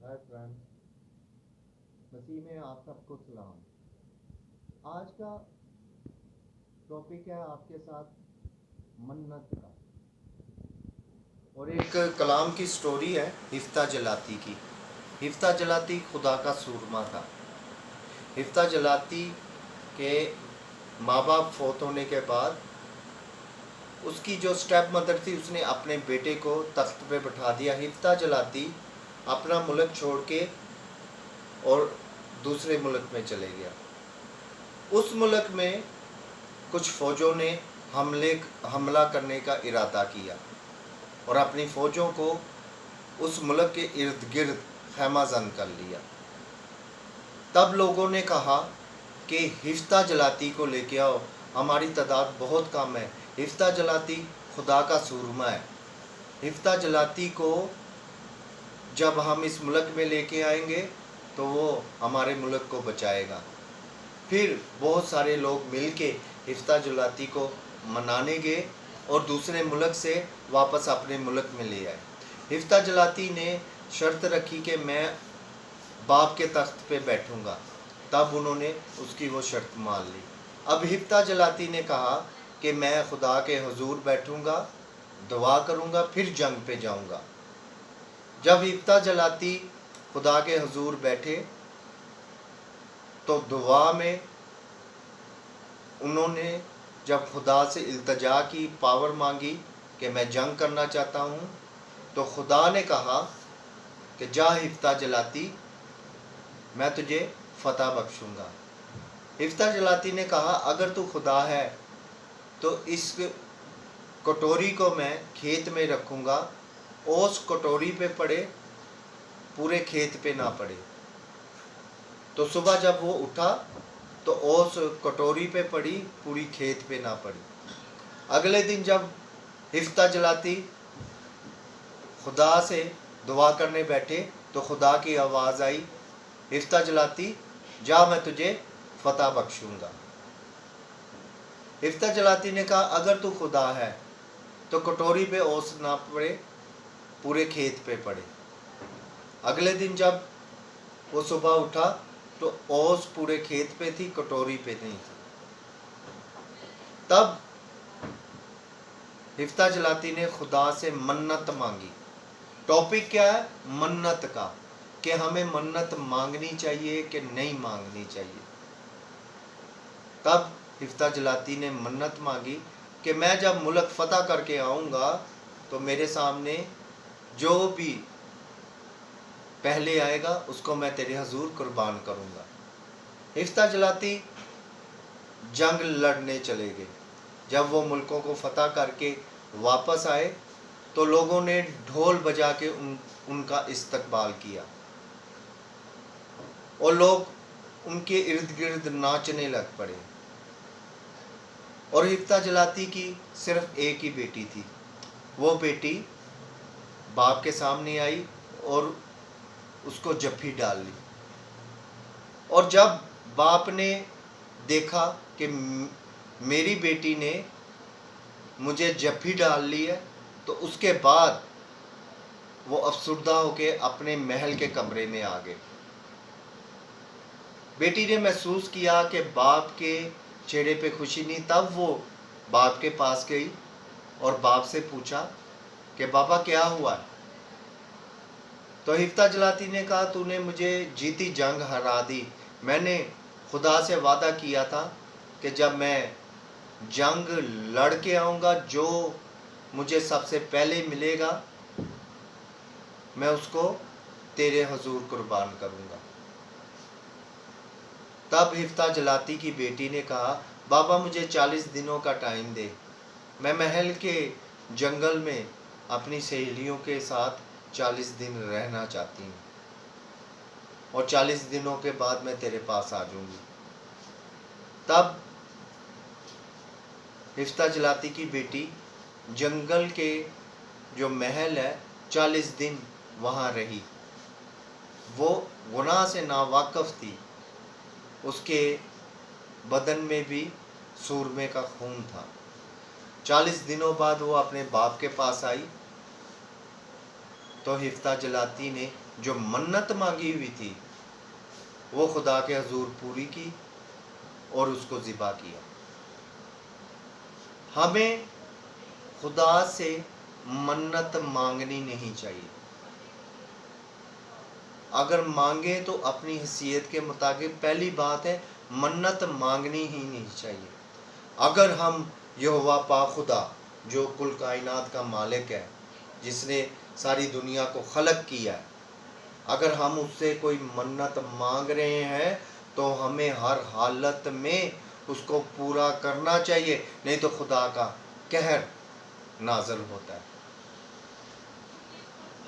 Hi friend, मसीह में आप सबको सलाम। आज का टॉपिक है आपके साथ मन्नत का, और एक कलाम की स्टोरी है हिफ्ता जलाती की। हिफ्ता जलाती खुदा का सूरमा था। हिफ्ता जलाती के माँ बाप फौत होने के बाद उसकी जो स्टेप मदर थी उसने अपने बेटे को तख्त पे बैठा दिया। हिफ्ता जलाती अपना मुल्क छोड़ के और दूसरे मुल्क में चले गया। उस मुल्क में कुछ फ़ौजों ने हमला करने का इरादा किया और अपनी फ़ौजों को उस मुल्क के इर्द गिर्द खैमा जन कर लिया। तब लोगों ने कहा कि हिफ्ता जलाती को लेके आओ, हमारी तादाद बहुत कम है। हिफ्ता जलाती खुदा का सूरमा है। हिफ्ता जलाती को जब हम इस मुल्क में लेके आएंगे तो वो हमारे मुल्क को बचाएगा। फिर बहुत सारे लोग मिलके हिफ्ता जलाती को मनाने गए और दूसरे मुल्क से वापस अपने मुल्क में ले आए। हिफ्ता जलाती ने शर्त रखी कि मैं बाप के तख्त पे बैठूंगा। तब उन्होंने उसकी वो शर्त मान ली। अब हिफ्ता जलाती ने कहा कि मैं खुदा के हुजूर बैठूंगा, दुआ करूंगा, फिर जंग पे जाऊंगा। जब हिफ्ता जलाती खुदा के हुजूर बैठे तो दुआ में उन्होंने जब खुदा से इल्तजा की, पावर मांगी कि मैं जंग करना चाहता हूँ, तो खुदा ने कहा कि जा हिफ्ता जलाती, मैं तुझे फ़तह बख्शूँगा। हिफ्ता जलाती ने कहा अगर तू खुदा है तो इस कटोरी को मैं खेत में रखूँगा, ओस कटोरी पे पड़े, पूरे खेत पे ना पड़े। तो सुबह जब वो उठा तो ओस कटोरी पे पड़ी, पूरी खेत पे ना पड़ी। अगले दिन जब हिफ्ता जलाती खुदा से दुआ करने बैठे तो खुदा की आवाज़ आई, हिफ्ता जलाती जा, मैं तुझे फ़तह बख्शूँगा। हिफ्ता जलाती ने कहा अगर तू खुदा है तो कटोरी पे ओस ना पड़े, पूरे खेत पे पड़े। अगले दिन जब वो सुबह उठा तो ओस पूरे खेत पे थी, कटोरी पे नहीं थी। तब हिफ्ता जलाती ने खुदा से मन्नत मांगी। टॉपिक क्या है? मन्नत का, कि हमें मन्नत मांगनी चाहिए कि नहीं मांगनी चाहिए। तब हिफ्ता जलाती ने मन्नत मांगी कि मैं जब मुल्क फ़तह करके आऊँगा तो मेरे सामने जो भी पहले आएगा उसको मैं तेरे हजूर कुर्बान करूँगा। हिफ्ता जलाती जंग लड़ने चले गए। जब वो मुल्कों को फ़तह करके वापस आए तो लोगों ने ढोल बजा के उनका इस्तकबाल किया और लोग उनके इर्द गिर्द नाचने लग पड़े। और हिफ्ता जलाती की सिर्फ एक ही बेटी थी। वो बेटी बाप के सामने आई और उसको जफ्फी डाल ली। और जब बाप ने देखा कि मेरी बेटी ने मुझे जफ्फी डाल ली है, तो उसके बाद वो अफसुर्दा होके अपने महल के कमरे में आ गए। बेटी ने महसूस किया कि बाप के चेहरे पे खुशी नहीं। तब वो बाप के पास गई और बाप से पूछा कि बाबा क्या हुआ है? तो हिफ्ता जलाती ने कहा तूने मुझे जीती जंग हरा दी। मैंने खुदा से वादा किया था कि जब मैं जंग लड़ के आऊँगा, जो मुझे सबसे पहले मिलेगा मैं उसको तेरे हजूर कुर्बान करूँगा। तब हिफ्ता जलाती की बेटी ने कहा बाबा मुझे 40 दिनों का टाइम दे, मैं महल के जंगल में अपनी सहेलियों के साथ 40 दिन रहना चाहती हूँ और 40 दिनों के बाद मैं तेरे पास आ जाऊँगी। तब हिफ्ता जलाती की बेटी जंगल के जो महल है 40 दिन वहाँ रही। वो गुनाह से नावाकिफ़ थी, उसके बदन में भी सूरमे का खून था। 40 दिनों बाद वो अपने बाप के पास आई तो हिफ्ता जलाती ने جو منت مانگی ہوئی تھی وہ خدا کے حضور پوری کی اور اس کو ذبح کیا۔ ہمیں خدا سے منت مانگنی نہیں چاہیے، اگر مانگیں تو اپنی حیثیت کے مطابق، پہلی بات ہے منت مانگنی ہی نہیں چاہیے۔ اگر ہم یہوہ پاک خدا جو کل کائنات کا مالک ہے، جس نے ساری دنیا کو خلق کیا ہے، اگر ہم اس سے کوئی منت مانگ رہے ہیں تو ہمیں ہر حالت میں اس کو پورا کرنا چاہیے، نہیں تو خدا کا قہر نازل ہوتا ہے۔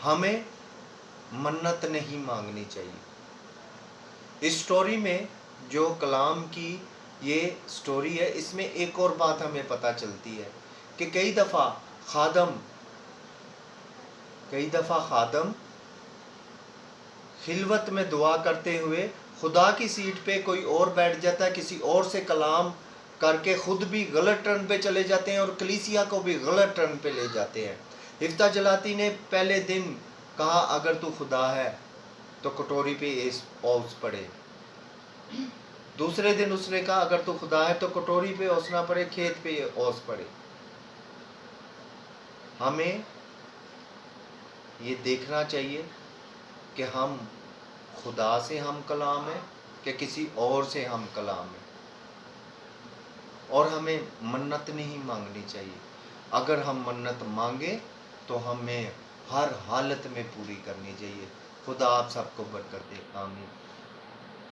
ہمیں منت نہیں مانگنی چاہیے۔ اس سٹوری میں جو کلام کی یہ سٹوری ہے، اس میں ایک اور بات ہمیں پتہ چلتی ہے کہ کئی دفعہ خادم خلوت میں دعا کرتے ہوئے خدا کی سیٹ پہ کوئی اور بیٹھ جاتا ہے، کسی اور سے کلام کر کے خود بھی غلط ٹرن پہ چلے جاتے ہیں اور کلیسیا کو بھی غلط ٹرن پہ لے جاتے ہیں۔ یفتح جلاتی نے پہلے دن کہا اگر تو خدا ہے تو کٹوری پہ اوس پڑے، دوسرے دن اس نے کہا اگر تو خدا ہے تو کٹوری پہ اوس نہ پڑے، کھیت پہ اوس پڑے۔ ہمیں یہ دیکھنا چاہیے کہ ہم خدا سے ہم کلام ہیں کہ کسی اور سے ہم کلام ہیں، اور ہمیں منت نہیں مانگنی چاہیے۔ اگر ہم منت مانگیں تو ہمیں ہر حالت میں پوری کرنی چاہیے۔ خدا آپ سب کو برکت دے، آمین۔